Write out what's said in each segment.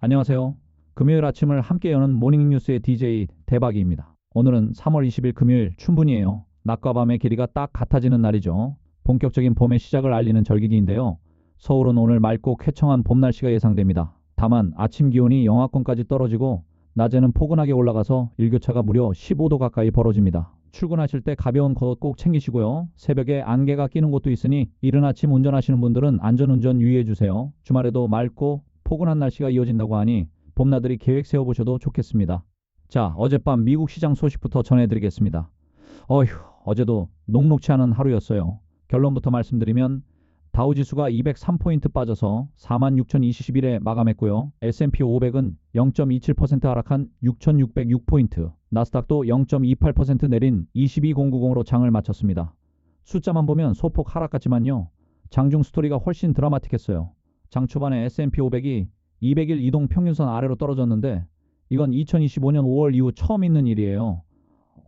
안녕하세요. 금요일 아침을 함께 여는 모닝뉴스의 DJ 대박이입니다. 오늘은 3월 20일 금요일 춘분이에요. 낮과 밤의 길이가 딱 같아지는 날이죠. 본격적인 봄의 시작을 알리는 절기기인데요. 서울은 오늘 맑고 쾌청한 봄 날씨가 예상됩니다. 다만 아침 기온이 영하권까지 떨어지고 낮에는 포근하게 올라가서 일교차가 무려 15도 가까이 벌어집니다. 출근하실 때 가벼운 겉옷 꼭 챙기시고요. 새벽에 안개가 끼는 곳도 있으니 이른 아침 운전하시는 분들은 안전운전 유의해 주세요. 주말에도 맑고 포근한 날씨가 이어진다고 하니 봄나들이 계획 세워보셔도 좋겠습니다. 자, 어젯밤 미국 시장 소식부터 전해드리겠습니다. 어휴, 어제도 녹록치 않은 하루였어요. 결론부터 말씀드리면 다우지수가 203포인트 빠져서 46,021에 마감했고요. S&P 500은 0.27% 하락한 6,606포인트, 나스닥도 0.28% 내린 22090으로 장을 마쳤습니다. 숫자만 보면 소폭 하락 같지만요. 장중 스토리가 훨씬 드라마틱했어요. 장 초반에 S&P 500이 200일 이동 평균선 아래로 떨어졌는데 이건 2025년 5월 이후 처음 있는 일이에요.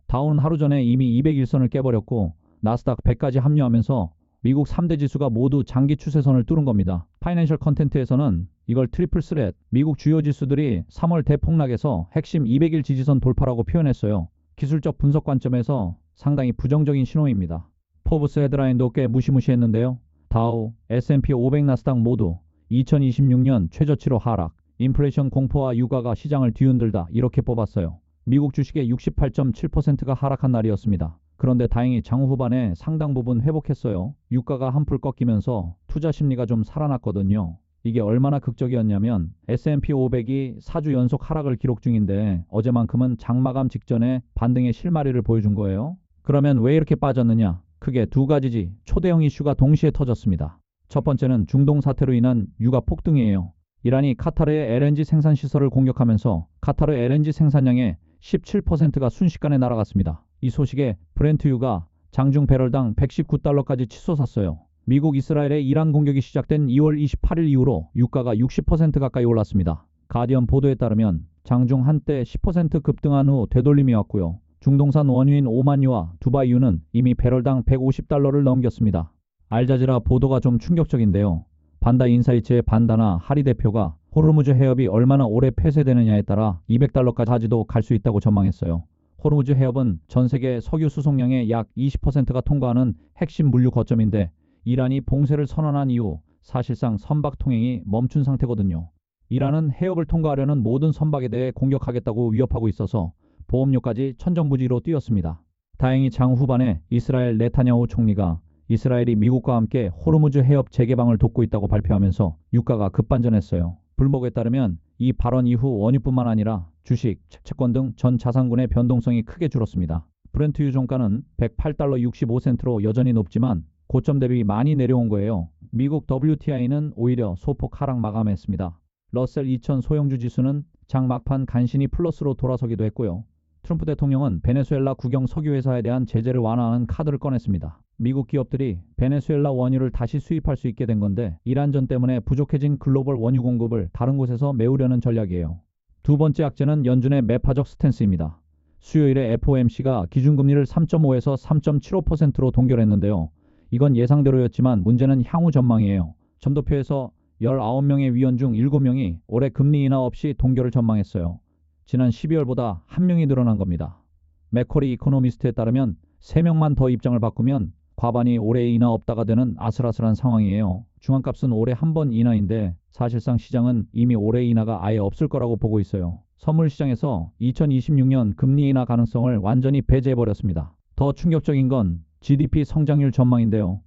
다우는 하루 전에 이미 200일선을 깨버렸고 나스닥 100까지 합류하면서 미국 3대 지수가 모두 장기 추세선을 뚫은 겁니다. 파이낸셜 컨텐트에서는 이걸 트리플 스렛, 미국 주요 지수들이 3월 대폭락에서 핵심 200일 지지선 돌파라고 표현했어요. 기술적 분석 관점에서 상당히 부정적인 신호입니다. 포브스 헤드라인도 꽤 무시무시했는데요. 다우, S&P 500 나스닥 모두 2026년 최저치로 하락, 인플레이션 공포와 유가가 시장을 뒤흔들다 이렇게 뽑았어요. 미국 주식의 68.7%가 하락한 날이었습니다. 그런데 다행히 장후 후반에 상당 부분 회복했어요. 유가가 한풀 꺾이면서 투자 심리가 좀 살아났거든요. 이게 얼마나 극적이었냐면 S&P 500이 4주 연속 하락을 기록 중인데 어제만큼은 장마감 직전에 반등의 실마리를 보여준 거예요. 그러면 왜 이렇게 빠졌느냐? 크게 두 가지지. 초대형 이슈가 동시에 터졌습니다. 첫 번째는 중동 사태로 인한 유가 폭등이에요. 이란이 카타르의 LNG 생산 시설을 공격하면서 카타르 LNG 생산량의 17%가 순식간에 날아갔습니다. 이 소식에 브렌트유가 장중 배럴당 119달러까지 치솟았어요. 미국 이스라엘의 이란 공격이 시작된 2월 28일 이후로 유가가 60% 가까이 올랐습니다. 가디언 보도에 따르면 장중 한때 10% 급등한 후 되돌림이 왔고요. 중동산 원유인 오만유와 두바이유는 이미 배럴당 150달러를 넘겼습니다. 알자지라 보도가 좀 충격적인데요. 반다 인사이츠의 반다나 하리 대표가 호르무즈 해협이 얼마나 오래 폐쇄되느냐에 따라 200달러까지도 갈 수 있다고 전망했어요. 호르무즈 해협은 전 세계 석유 수송량의 약 20%가 통과하는 핵심 물류 거점인데 이란이 봉쇄를 선언한 이후 사실상 선박 통행이 멈춘 상태거든요. 이란은 해협을 통과하려는 모든 선박에 대해 공격하겠다고 위협하고 있어서 보험료까지 천정부지로 뛰었습니다. 다행히 장 후반에 이스라엘 네타냐후 총리가 이스라엘이 미국과 함께 호르무즈 해협 재개방을 돕고 있다고 발표하면서 유가가 급반전했어요. 불목에 따르면 이 발언 이후 원유뿐만 아니라 주식, 채권 등 전 자산군의 변동성이 크게 줄었습니다. 브렌트 유종가는 108달러 65센트로 여전히 높지만 고점 대비 많이 내려온 거예요. 미국 WTI는 오히려 소폭 하락 마감했습니다. 러셀 2000 소형주 지수는 장 막판 간신히 플러스로 돌아서기도 했고요. 트럼프 대통령은 베네수엘라 국영 석유회사에 대한 제재를 완화하는 카드를 꺼냈습니다. 미국 기업들이 베네수엘라 원유를 다시 수입할 수 있게 된 건데 이란전 때문에 부족해진 글로벌 원유 공급을 다른 곳에서 메우려는 전략이에요. 두 번째 악재는 연준의 매파적 스탠스입니다. 수요일에 FOMC가 기준금리를 3.5에서 3.75%로 동결했는데요. 이건 예상대로였지만 문제는 향후 전망이에요. 점도표에서 19명의 위원 중 7명이 올해 금리 인하 없이 동결을 전망했어요. 지난 12월보다 1명이 늘어난 겁니다. 맥쿼리 이코노미스트에 따르면 3명만 더 입장을 바꾸면 과반이 올해 인하 없다가 되는 아슬아슬한 상황이에요. 중앙값은 올해 한 번 인하인데 사실상 시장은 이미 올해 인하가 아예 없을 거라고 보고 있어요. 선물 시장에서 2026년 금리 인하 가능성을 완전히 배제해버렸습니다. 더 충격적인 건 GDP 성장률 전망인데요.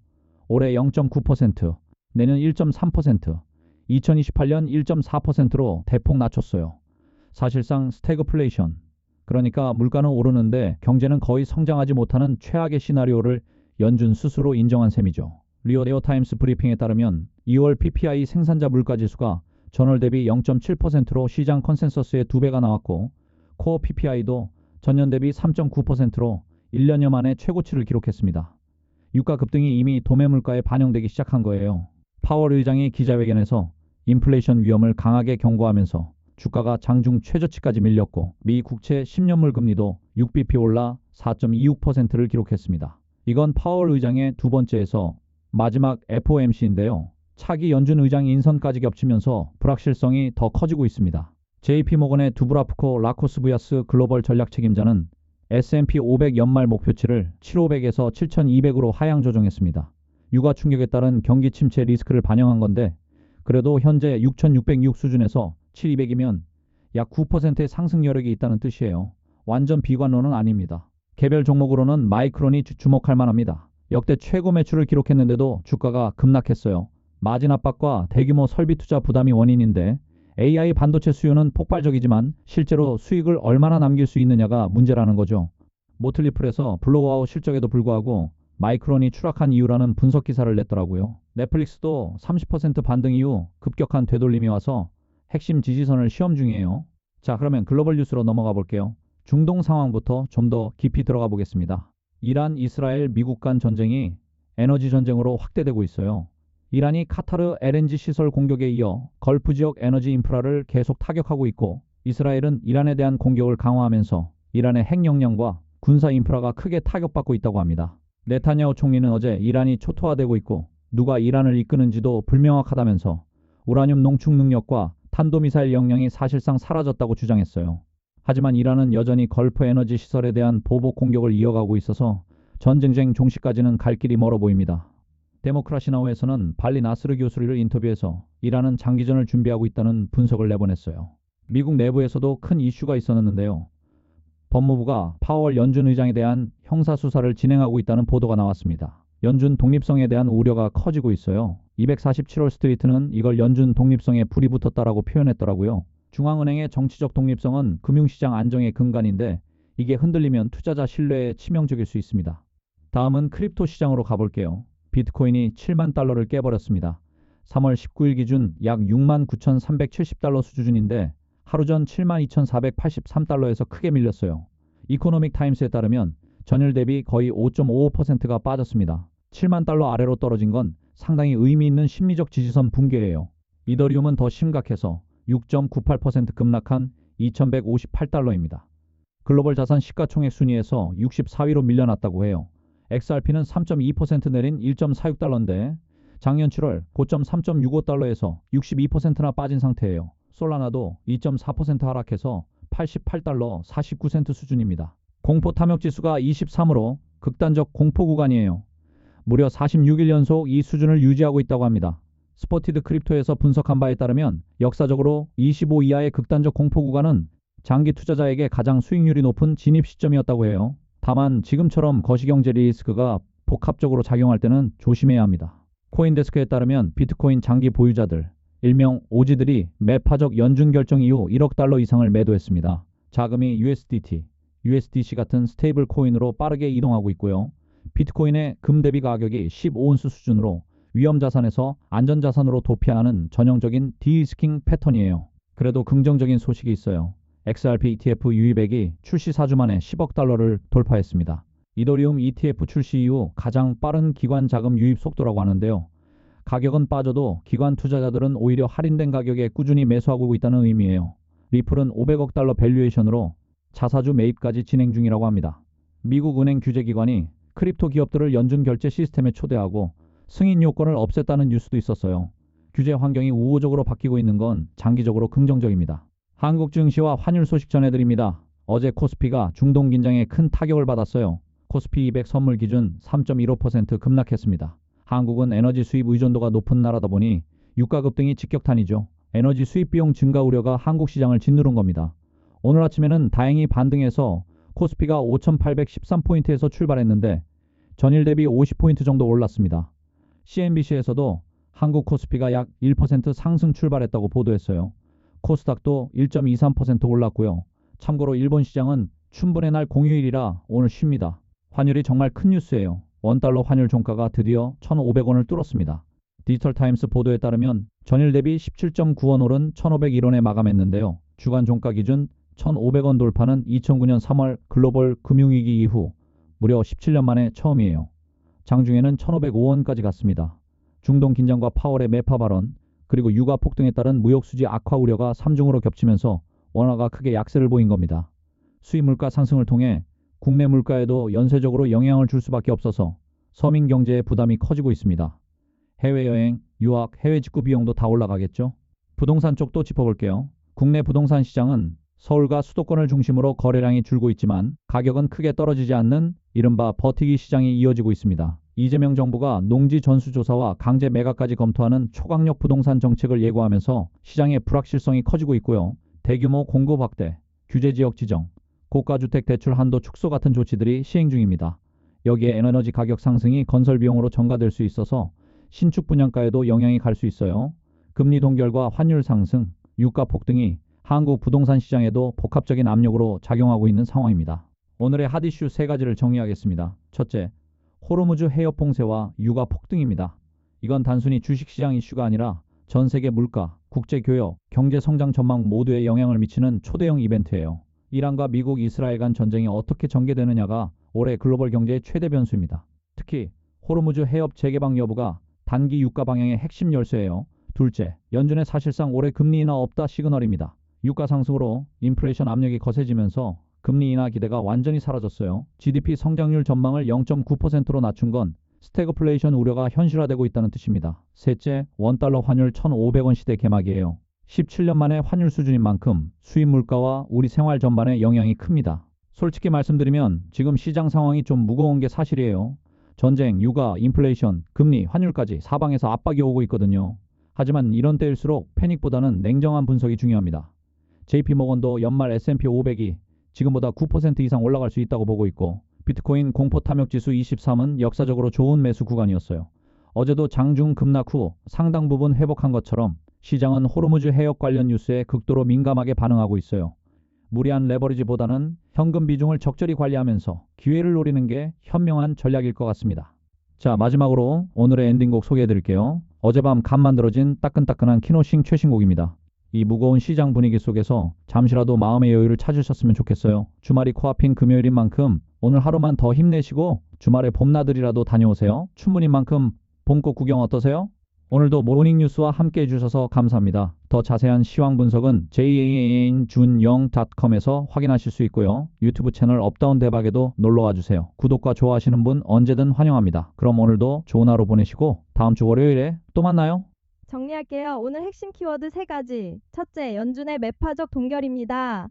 올해 0.9%, 내년 1.3%, 2028년 1.4%로 대폭 낮췄어요. 사실상 스태그플레이션, 그러니까 물가는 오르는데 경제는 거의 성장하지 못하는 최악의 시나리오를 연준 스스로 인정한 셈이죠. 리오타임스 브리핑에 따르면 2월 PPI 생산자 물가지수가 전월 대비 0.7%로 시장 컨센서스의 2배가 나왔고 코어 PPI도 전년 대비 3.9%로 1년여 만에 최고치를 기록했습니다. 유가 급등이 이미 도매 물가에 반영되기 시작한 거예요. 파월 의장이 기자회견에서 인플레이션 위험을 강하게 경고하면서 주가가 장중 최저치까지 밀렸고 미 국채 10년물 금리도 6bp 올라 4.26%를 기록했습니다. 이건 파월 의장의 두 번째에서 마지막 FOMC인데요. 차기 연준 의장 인선까지 겹치면서 불확실성이 더 커지고 있습니다. JP모건의 두브라프코 라코스부야스 글로벌 전략 책임자는 S&P 500 연말 목표치를 7,500에서 7,200으로 하향 조정했습니다. 유가 충격에 따른 경기 침체 리스크를 반영한 건데 그래도 현재 6,606 수준에서 7,200이면 약 9%의 상승 여력이 있다는 뜻이에요. 완전 비관론은 아닙니다. 개별 종목으로는 마이크론이 주목할 만합니다. 역대 최고 매출을 기록했는데도 주가가 급락했어요. 마진 압박과 대규모 설비 투자 부담이 원인인데 AI 반도체 수요는 폭발적이지만 실제로 수익을 얼마나 남길 수 있느냐가 문제라는 거죠. 모틀리플에서 블로그아웃 실적에도 불구하고 마이크론이 추락한 이유라는 분석 기사를 냈더라고요. 넷플릭스도 30% 반등 이후 급격한 되돌림이 와서 핵심 지지선을 시험 중이에요. 자, 그러면 글로벌 뉴스로 넘어가 볼게요. 중동 상황부터 좀 더 깊이 들어가 보겠습니다. 이란, 이스라엘, 미국 간 전쟁이 에너지 전쟁으로 확대되고 있어요. 이란이 카타르 LNG 시설 공격에 이어 걸프 지역 에너지 인프라를 계속 타격하고 있고 이스라엘은 이란에 대한 공격을 강화하면서 이란의 핵 역량과 군사 인프라가 크게 타격받고 있다고 합니다. 네타냐후 총리는 어제 이란이 초토화되고 있고 누가 이란을 이끄는지도 불명확하다면서 우라늄 농축 능력과 탄도미사일 역량이 사실상 사라졌다고 주장했어요. 하지만 이란은 여전히 걸프 에너지 시설에 대한 보복 공격을 이어가고 있어서 전쟁 종식까지는 갈 길이 멀어 보입니다. 데모크라시 나우에서는 발리 나스르 교수를 인터뷰해서 이란은 장기전을 준비하고 있다는 분석을 내보냈어요. 미국 내부에서도 큰 이슈가 있었는데요. 법무부가 파월 연준 의장에 대한 형사수사를 진행하고 있다는 보도가 나왔습니다. 연준 독립성에 대한 우려가 커지고 있어요. 247월 스트리트는 이걸 연준 독립성에 불이 붙었다라고 표현했더라고요. 중앙은행의 정치적 독립성은 금융시장 안정의 근간인데 이게 흔들리면 투자자 신뢰에 치명적일 수 있습니다. 다음은 크립토 시장으로 가볼게요. 비트코인이 7만 달러를 깨버렸습니다. 3월 19일 기준 약 6만 9,370달러 수준인데 하루 전 72,483달러에서 크게 밀렸어요. 이코노믹 타임스에 따르면 전일 대비 거의 5.55%가 빠졌습니다. 7만 달러 아래로 떨어진 건 상당히 의미 있는 심리적 지지선 붕괴예요. 이더리움은 더 심각해서 6.98% 급락한 2,158달러입니다. 글로벌 자산 시가총액 순위에서 64위로 밀려났다고 해요. XRP는 3.2% 내린 1.46달러인데 작년 7월 고점 3.65달러에서 62%나 빠진 상태예요. 솔라나도 2.4% 하락해서 88달러 49센트 수준입니다. 공포 탐욕 지수가 23으로 극단적 공포 구간이에요. 무려 46일 연속 이 수준을 유지하고 있다고 합니다. 스포티드 크립토에서 분석한 바에 따르면 역사적으로 25 이하의 극단적 공포 구간은 장기 투자자에게 가장 수익률이 높은 진입 시점이었다고 해요. 다만 지금처럼 거시경제 리스크가 복합적으로 작용할 때는 조심해야 합니다. 코인데스크에 따르면 비트코인 장기 보유자들, 일명 오지들이 매파적 연준 결정 이후 1억 달러 이상을 매도했습니다. 자금이 USDT, USDC 같은 스테이블 코인으로 빠르게 이동하고 있고요. 비트코인의 금 대비 가격이 15온스 수준으로 위험자산에서 안전자산으로 도피하는 전형적인 디리스킹 패턴이에요. 그래도 긍정적인 소식이 있어요. XRP ETF 유입액이 출시 4주 만에 10억 달러를 돌파했습니다. 이더리움 ETF 출시 이후 가장 빠른 기관 자금 유입 속도라고 하는데요. 가격은 빠져도 기관 투자자들은 오히려 할인된 가격에 꾸준히 매수하고 있다는 의미예요. 리플은 500억 달러 밸류에이션으로 자사주 매입까지 진행 중이라고 합니다. 미국 은행 규제기관이 크립토 기업들을 연준 결제 시스템에 초대하고 승인 요건을 없앴다는 뉴스도 있었어요. 규제 환경이 우호적으로 바뀌고 있는 건 장기적으로 긍정적입니다. 한국 증시와 환율 소식 전해드립니다. 어제 코스피가 중동 긴장에 큰 타격을 받았어요. 코스피 200 선물 기준 3.15% 급락했습니다. 한국은 에너지 수입 의존도가 높은 나라다 보니 유가 급등이 직격탄이죠. 에너지 수입 비용 증가 우려가 한국 시장을 짓누른 겁니다. 오늘 아침에는 다행히 반등해서 코스피가 5,813포인트에서 출발했는데 전일 대비 50포인트 정도 올랐습니다. CNBC에서도 한국 코스피가 약 1% 상승 출발했다고 보도했어요. 코스닥도 1.23% 올랐고요. 참고로 일본 시장은 춘분의 날 공휴일이라 오늘 쉽니다. 환율이 정말 큰 뉴스예요. 원달러 환율 종가가 드디어 1,500원을 뚫었습니다. 디지털타임스 보도에 따르면 전일 대비 17.9원 오른 1,501원에 마감했는데요. 주간 종가 기준 1,500원 돌파는 2009년 3월 글로벌 금융위기 이후 무려 17년 만에 처음이에요. 장중에는 1,505원까지 갔습니다. 중동 긴장과 파월의 매파 발언, 그리고 유가 폭등에 따른 무역수지 악화 우려가 3중으로 겹치면서 원화가 크게 약세를 보인 겁니다. 수입 물가 상승을 통해 국내 물가에도 연쇄적으로 영향을 줄 수밖에 없어서 서민 경제의 부담이 커지고 있습니다. 해외여행, 유학, 해외 직구 비용도 다 올라가겠죠. 부동산 쪽도 짚어볼게요. 국내 부동산 시장은 서울과 수도권을 중심으로 거래량이 줄고 있지만 가격은 크게 떨어지지 않는 이른바 버티기 시장이 이어지고 있습니다. 이재명 정부가 농지 전수조사와 강제 매각까지 검토하는 초강력 부동산 정책을 예고하면서 시장의 불확실성이 커지고 있고요. 대규모 공급 확대, 규제지역 지정, 고가주택 대출 한도 축소 같은 조치들이 시행 중입니다. 여기에 에너지 가격 상승이 건설 비용으로 전가될 수 있어서 신축 분양가에도 영향이 갈 수 있어요. 금리 동결과 환율 상승, 유가 폭등이 한국 부동산 시장에도 복합적인 압력으로 작용하고 있는 상황입니다. 오늘의 핫 이슈 세 가지를 정리하겠습니다. 첫째, 호르무즈 해협 봉쇄와 유가 폭등입니다. 이건 단순히 주식시장 이슈가 아니라 전 세계 물가, 국제 교역, 경제 성장 전망 모두에 영향을 미치는 초대형 이벤트예요. 이란과 미국, 이스라엘 간 전쟁이 어떻게 전개되느냐가 올해 글로벌 경제의 최대 변수입니다. 특히 호르무즈 해협 재개방 여부가 단기 유가 방향의 핵심 열쇠예요. 둘째, 연준의 사실상 올해 금리 인하 없다 시그널입니다. 유가 상승으로 인플레이션 압력이 거세지면서 금리 인하 기대가 완전히 사라졌어요. GDP 성장률 전망을 0.9%로 낮춘 건 스태그플레이션 우려가 현실화되고 있다는 뜻입니다. 셋째, 원달러 환율 1,500원 시대 개막이에요. 17년 만에 환율 수준인 만큼 수입 물가와 우리 생활 전반에 영향이 큽니다. 솔직히 말씀드리면 지금 시장 상황이 좀 무거운 게 사실이에요. 전쟁, 육아, 인플레이션, 금리, 환율까지 사방에서 압박이 오고 있거든요. 하지만 이런 때일수록 패닉보다는 냉정한 분석이 중요합니다. JP모건도 연말 S&P 500이 지금보다 9% 이상 올라갈 수 있다고 보고 있고 비트코인 공포 탐욕 지수 23은 역사적으로 좋은 매수 구간이었어요. 어제도 장중 급락 후 상당 부분 회복한 것처럼 시장은 호르무즈 해협 관련 뉴스에 극도로 민감하게 반응하고 있어요. 무리한 레버리지보다는 현금 비중을 적절히 관리하면서 기회를 노리는 게 현명한 전략일 것 같습니다. 자, 마지막으로 오늘의 엔딩곡 소개해드릴게요. 어젯밤 간 만들어진 따끈따끈한 키노싱 최신곡입니다. 이 무거운 시장 분위기 속에서 잠시라도 마음의 여유를 찾으셨으면 좋겠어요. 주말이 코앞인 금요일인 만큼 오늘 하루만 더 힘내시고 주말에 봄나들이라도 다녀오세요. 춘문인 만큼 봄꽃 구경 어떠세요? 오늘도 모닝뉴스와 함께 해주셔서 감사합니다. 더 자세한 시황 분석은 janjunyoung.com에서 확인하실 수 있고요. 유튜브 채널 업다운 대박에도 놀러와주세요. 구독과 좋아하시는 분 언제든 환영합니다. 그럼 오늘도 좋은 하루 보내시고 다음 주 월요일에 또 만나요. 정리할게요. 오늘 핵심 키워드 3가지. 첫째, 연준의 매파적 동결입니다.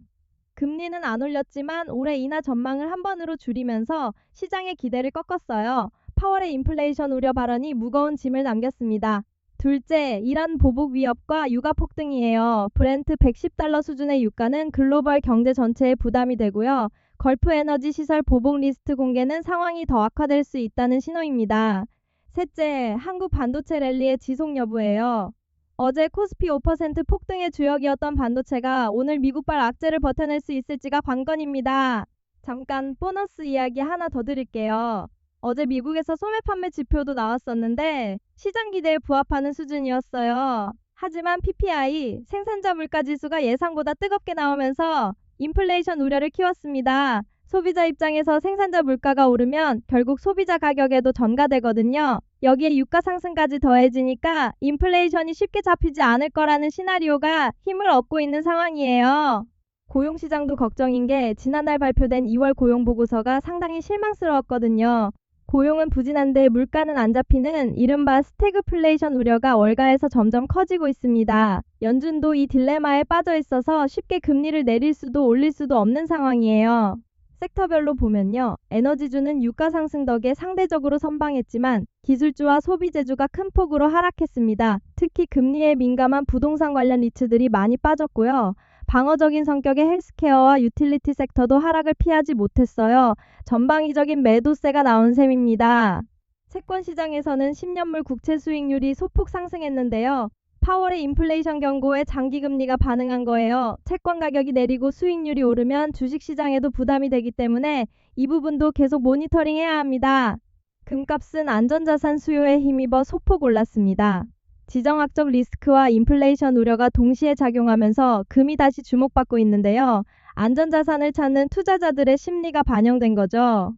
금리는 안 올렸지만 올해 인하 전망을 한 번으로 줄이면서 시장의 기대를 꺾었어요. 파월의 인플레이션 우려 발언이 무거운 짐을 남겼습니다. 둘째, 이란 보복 위협과 유가 폭등이에요. 브렌트 110달러 수준의 유가는 글로벌 경제 전체에 부담이 되고요. 걸프 에너지 시설 보복 리스트 공개는 상황이 더 악화될 수 있다는 신호입니다. 셋째, 한국 반도체 랠리의 지속 여부예요. 어제 코스피 5% 폭등의 주역이었던 반도체가 오늘 미국발 악재를 버텨낼 수 있을지가 관건입니다. 잠깐 보너스 이야기 하나 더 드릴게요. 어제 미국에서 소매 판매 지표도 나왔었는데 시장 기대에 부합하는 수준이었어요. 하지만 PPI, 생산자 물가 지수가 예상보다 뜨겁게 나오면서 인플레이션 우려를 키웠습니다. 소비자 입장에서 생산자 물가가 오르면 결국 소비자 가격에도 전가되거든요. 여기에 유가 상승까지 더해지니까 인플레이션이 쉽게 잡히지 않을 거라는 시나리오가 힘을 얻고 있는 상황이에요. 고용시장도 걱정인 게 지난달 발표된 2월 고용보고서가 상당히 실망스러웠거든요. 고용은 부진한데 물가는 안 잡히는 이른바 스태그플레이션 우려가 월가에서 점점 커지고 있습니다. 연준도 이 딜레마에 빠져 있어서 쉽게 금리를 내릴 수도 올릴 수도 없는 상황이에요. 섹터별로 보면요. 에너지주는 유가 상승 덕에 상대적으로 선방했지만 기술주와 소비재주가 큰 폭으로 하락했습니다. 특히 금리에 민감한 부동산 관련 리츠들이 많이 빠졌고요. 방어적인 성격의 헬스케어와 유틸리티 섹터도 하락을 피하지 못했어요. 전방위적인 매도세가 나온 셈입니다. 채권 시장에서는 10년물 국채 수익률이 소폭 상승했는데요. 파월의 인플레이션 경고에 장기금리가 반응한 거예요. 채권 가격이 내리고 수익률이 오르면 주식시장에도 부담이 되기 때문에 이 부분도 계속 모니터링해야 합니다. 금값은 안전자산 수요에 힘입어 소폭 올랐습니다. 지정학적 리스크와 인플레이션 우려가 동시에 작용하면서 금이 다시 주목받고 있는데요. 안전자산을 찾는 투자자들의 심리가 반영된 거죠.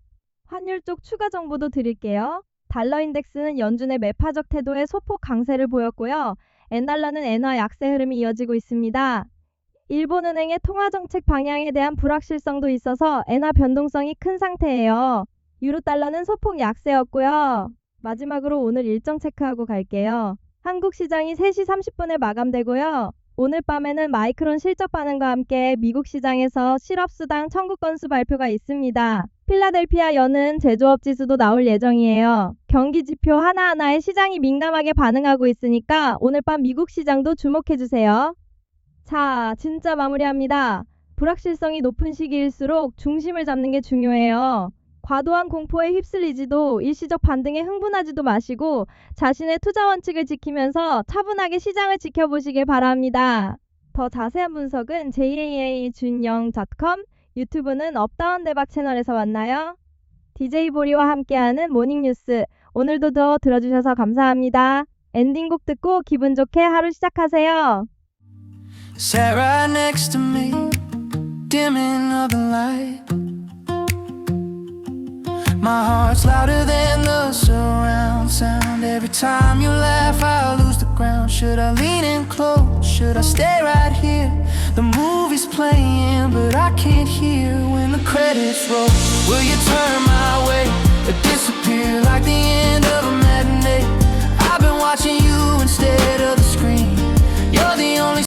환율 쪽 추가 정보도 드릴게요. 달러 인덱스는 연준의 매파적 태도에 소폭 강세를 보였고요. 엔달러는 엔화 약세 흐름이 이어지고 있습니다. 일본은행의 통화정책 방향에 대한 불확실성도 있어서 엔화 변동성이 큰 상태예요. 유로달러는 소폭 약세였고요. 마지막으로 오늘 일정 체크하고 갈게요. 한국 시장이 3시 30분에 마감되고요. 오늘 밤에는 마이크론 실적 반응과 함께 미국 시장에서 실업수당 청구 건수 발표가 있습니다. 필라델피아 연은 제조업 지수도 나올 예정이에요. 경기 지표 하나하나에 시장이 민감하게 반응하고 있으니까 오늘 밤 미국 시장도 주목해주세요. 자, 진짜 마무리합니다. 불확실성이 높은 시기일수록 중심을 잡는 게 중요해요. 과도한 공포에 휩쓸리지도 일시적 반등에 흥분하지도 마시고 자신의 투자 원칙을 지키면서 차분하게 시장을 지켜보시길 바랍니다. 더 자세한 분석은 jaajunyoung.com, 유튜브는 업다운 대박 채널에서 만나요. DJ 보리와 함께하는 모닝뉴스, 오늘도 더 들어주셔서 감사합니다. 엔딩곡 듣고 기분 좋게 하루 시작하세요. Sat right next to me, dimming of the light. My heart's louder than the surround sound. Every time you laugh, I lose the ground. Should I lean in close? Should I stay right here? The movie's playing, but I can't hear when the credits roll. Will you turn my way?